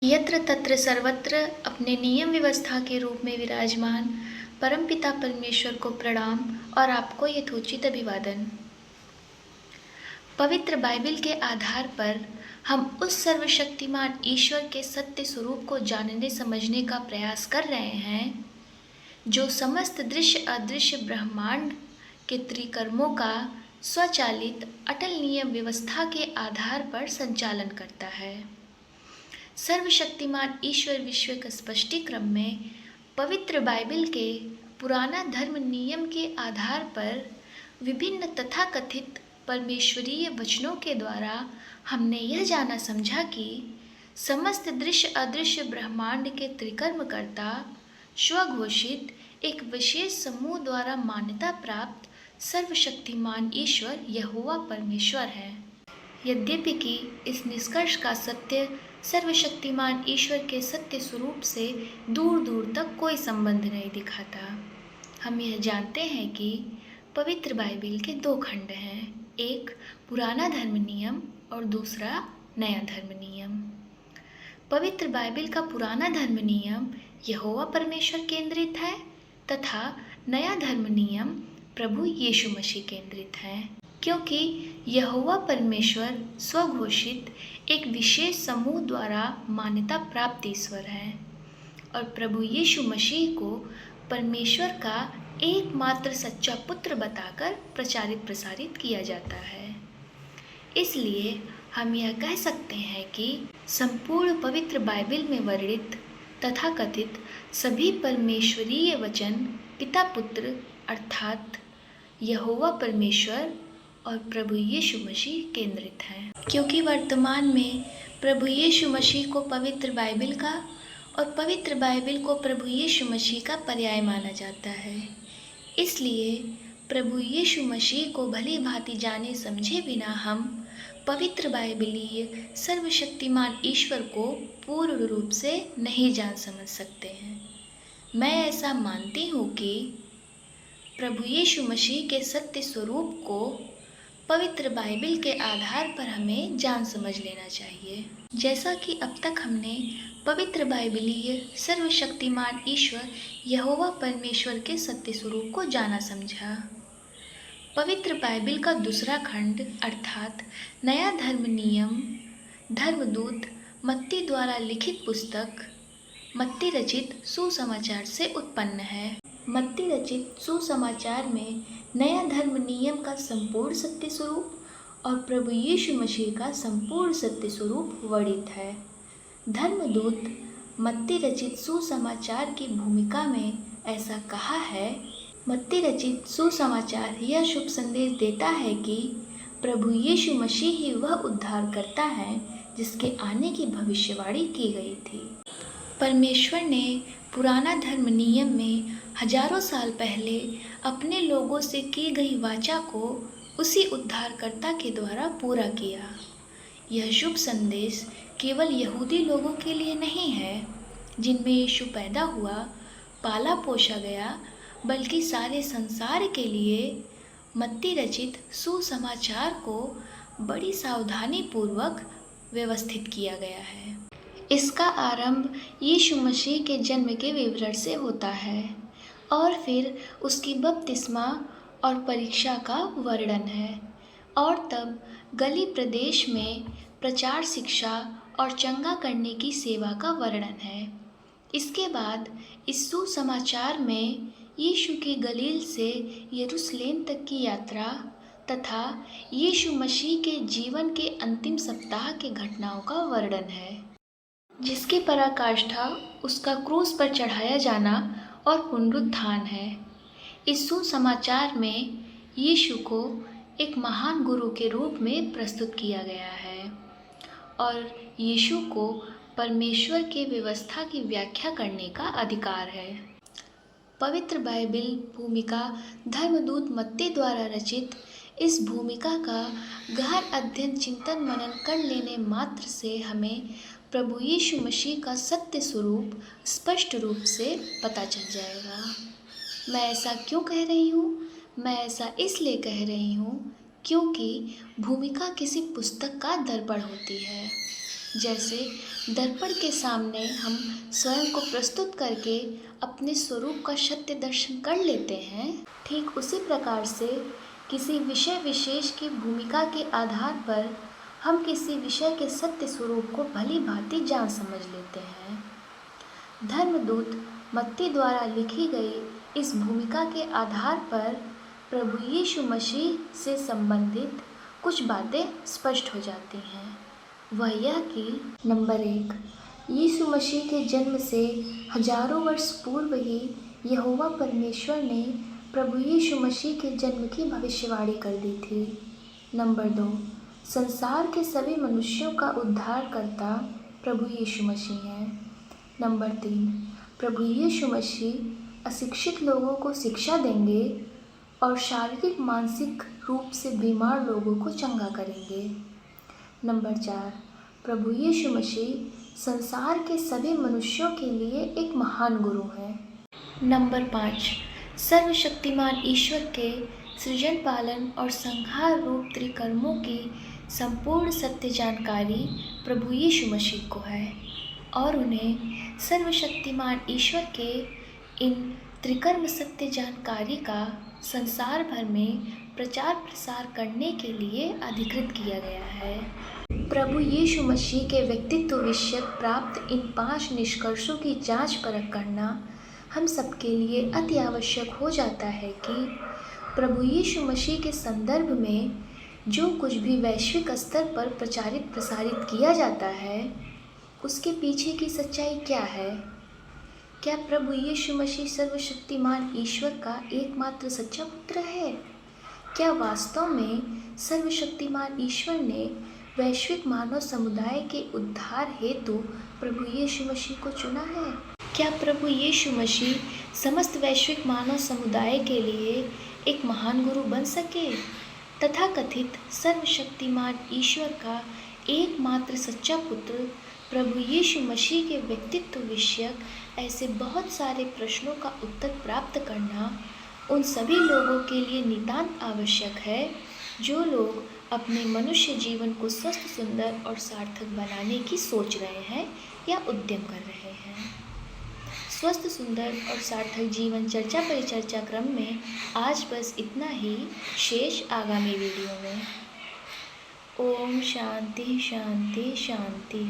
यत्र तत्र सर्वत्र अपने नियम व्यवस्था के रूप में विराजमान परमपिता परमेश्वर को प्रणाम और आपको यथोचित अभिवादन। पवित्र बाइबल के आधार पर हम उस सर्वशक्तिमान ईश्वर के सत्य स्वरूप को जानने समझने का प्रयास कर रहे हैं जो समस्त दृश्य अदृश्य ब्रह्मांड के त्रिकर्मों का स्वचालित अटल नियम व्यवस्था के आधार पर संचालन करता है। सर्वशक्तिमान ईश्वर विश्व के स्पष्टीक्रम में पवित्र बाइबल के पुराना धर्म नियम के आधार पर विभिन्न तथाकथित परमेश्वरीय वचनों के द्वारा हमने यह जाना समझा कि समस्त दृश्य अदृश्य ब्रह्मांड के त्रिकर्मकर्ता स्वघोषित एक विशेष समूह द्वारा मान्यता प्राप्त सर्वशक्तिमान ईश्वर यहोवा परमेश्वर है। यद्यपि कि इस निष्कर्ष का सत्य सर्वशक्तिमान ईश्वर के सत्य स्वरूप से दूर दूर तक कोई संबंध नहीं दिखाता। हम यह जानते हैं कि पवित्र बाइबल के दो खंड हैं, एक पुराना धर्म नियम और दूसरा नया धर्म नियम। पवित्र बाइबल का पुराना धर्म नियम यहोवा परमेश्वर केंद्रित है तथा नया धर्म नियम प्रभु यीशु मसीह केंद्रित है, क्योंकि यहोवा परमेश्वर स्वघोषित एक विशेष समूह द्वारा मान्यता प्राप्त ईश्वर है और प्रभु यीशु मसीह को परमेश्वर का एकमात्र सच्चा पुत्र बताकर प्रचारित प्रसारित किया जाता है। इसलिए हम यह कह सकते हैं कि संपूर्ण पवित्र बाइबल में वर्णित तथाकथित सभी परमेश्वरीय वचन पिता पुत्र अर्थात यहोवा परमेश्वर और प्रभु यीशु मसीह केंद्रित हैं, क्योंकि वर्तमान में प्रभु यीशु मसीह को पवित्र बाइबल का और पवित्र बाइबल को प्रभु यीशु मसीह का पर्याय माना जाता है। इसलिए प्रभु यीशु मसीह को भली भांति जाने समझे बिना हम पवित्र बाइबलीय सर्वशक्तिमान ईश्वर को पूर्ण रूप से नहीं जान समझ सकते हैं। मैं ऐसा मानती हूँ कि प्रभु यीशु मसीह के सत्य स्वरूप को पवित्र बाइबल के आधार पर हमें जान समझ लेना चाहिए। जैसा कि अब तक हमने पवित्र बाइबलीय सर्वशक्तिमान ईश्वर यहोवा परमेश्वर के सत्य स्वरूप को जाना समझा। पवित्र बाइबल का दूसरा खंड अर्थात नया धर्म नियम धर्मदूत मत्ती द्वारा लिखित पुस्तक मत्ती रचित सुसमाचार से उत्पन्न है। मत्ती रचित सुसमाचार में नया धर्म नियम का संपूर्ण सत्य स्वरूप और प्रभु यीशु मसीह का संपूर्ण सत्य स्वरूप वर्णित है। धर्मदूत मत्ती रचित सुसमाचार की भूमिका में ऐसा कहा है, मत्ती रचित सुसमाचार यह शुभ संदेश देता है कि प्रभु यीशु मसीह ही वह उद्धार करता है जिसके आने की भविष्यवाणी की गई थी। परमेश्वर ने पुराना धर्म नियम में हजारों साल पहले अपने लोगों से की गई वाचा को उसी उद्धारकर्ता के द्वारा पूरा किया। यह शुभ संदेश केवल यहूदी लोगों के लिए नहीं है जिनमें यीशु पैदा हुआ पाला पोसा गया, बल्कि सारे संसार के लिए मत्ती रचित सुसमाचार को बड़ी सावधानी पूर्वक व्यवस्थित किया गया है। इसका आरंभ यीशु मसीह के जन्म के विवरण से होता है और फिर उसकी बपतिस्मा और परीक्षा का वर्णन है और तब गली प्रदेश में प्रचार शिक्षा और चंगा करने की सेवा का वर्णन है। इसके बाद इस सुसमाचार में यीशु की गलील से यरूशलेम तक की यात्रा तथा यीशु मसीह के जीवन के अंतिम सप्ताह के घटनाओं का वर्णन है, जिसकी पराकाष्ठा उसका क्रूस पर चढ़ाया जाना और पुनरुत्थान है। इस सुसमाचार में यीशु को एक महान गुरु के रूप में प्रस्तुत किया गया है और यीशु को परमेश्वर की व्यवस्था की व्याख्या करने का अधिकार है। पवित्र बाइबल भूमिका धर्मदूत मत्ती द्वारा रचित इस भूमिका का गहन अध्ययन चिंतन मनन कर लेने मात्र से हमें प्रभु यीशु मसीह का सत्य स्वरूप स्पष्ट रूप से पता चल जाएगा। मैं ऐसा क्यों कह रही हूँ? मैं ऐसा इसलिए कह रही हूँ क्योंकि भूमिका किसी पुस्तक का दर्पण होती है जैसे दर्पण के सामने हम स्वयं को प्रस्तुत करके अपने स्वरूप का सत्य दर्शन कर लेते हैं, ठीक उसी प्रकार से किसी विषय विशेष की भूमिका के आधार पर हम किसी विषय के सत्य स्वरूप को भली भांति जान समझ लेते हैं। धर्मदूत मत्ती द्वारा लिखी गई इस भूमिका के आधार पर प्रभु यीशु मसीह से संबंधित कुछ बातें स्पष्ट हो जाती हैं। वह यह कि नंबर 1, यीशु मसीह के जन्म से हजारों वर्ष पूर्व ही यहोवा परमेश्वर ने प्रभु यीशु मसीह के जन्म की भविष्यवाणी कर दी थी। नंबर 2, संसार के सभी मनुष्यों का उद्धारकर्ता प्रभु यीशु मसीह है। नंबर 3, प्रभु यीशु मसीह अशिक्षित लोगों को शिक्षा देंगे और शारीरिक मानसिक रूप से बीमार लोगों को चंगा करेंगे। नंबर 4, प्रभु यीशु मसीह संसार के सभी मनुष्यों के लिए एक महान गुरु है। नंबर 5, सर्वशक्तिमान ईश्वर के सृजन पालन और संहार रूप त्रिकर्मों की संपूर्ण सत्य जानकारी प्रभु यीशु मसीह को है और उन्हें सर्वशक्तिमान ईश्वर के इन त्रिकर्म सत्य जानकारी का संसार भर में प्रचार प्रसार करने के लिए अधिकृत किया गया है। प्रभु यीशु मसीह के व्यक्तित्व विषयक प्राप्त इन 5 निष्कर्षों की जांच परख करना हम सबके लिए अति आवश्यक हो जाता है कि प्रभु यीशु मसीह के संदर्भ में जो कुछ भी वैश्विक स्तर पर प्रचारित प्रसारित किया जाता है उसके पीछे की सच्चाई क्या है। क्या प्रभु यीशु मसीह सर्वशक्तिमान ईश्वर का एकमात्र सच्चा पुत्र है? क्या वास्तव में सर्वशक्तिमान ईश्वर ने वैश्विक मानव समुदाय के उद्धार हेतु प्रभु यीशु मसीह को चुना है? क्या प्रभु यीशु मसीह समस्त वैश्विक मानव समुदाय के लिए एक महान गुरु बन सके? तथाकथित सर्वशक्तिमान ईश्वर का एकमात्र सच्चा पुत्र प्रभु यीशु मसीह के व्यक्तित्व विषयक ऐसे बहुत सारे प्रश्नों का उत्तर प्राप्त करना उन सभी लोगों के लिए नितांत आवश्यक है जो लोग अपने मनुष्य जीवन को स्वस्थ, सुंदर और सार्थक बनाने की सोच रहे हैं या उद्यम कर रहे हैं। स्वस्थ, सुंदर और सार्थक जीवन चर्चा परिचर्चा क्रम में आज बस इतना ही। शेष आगामी वीडियो में। ओम शांति शांति शांति।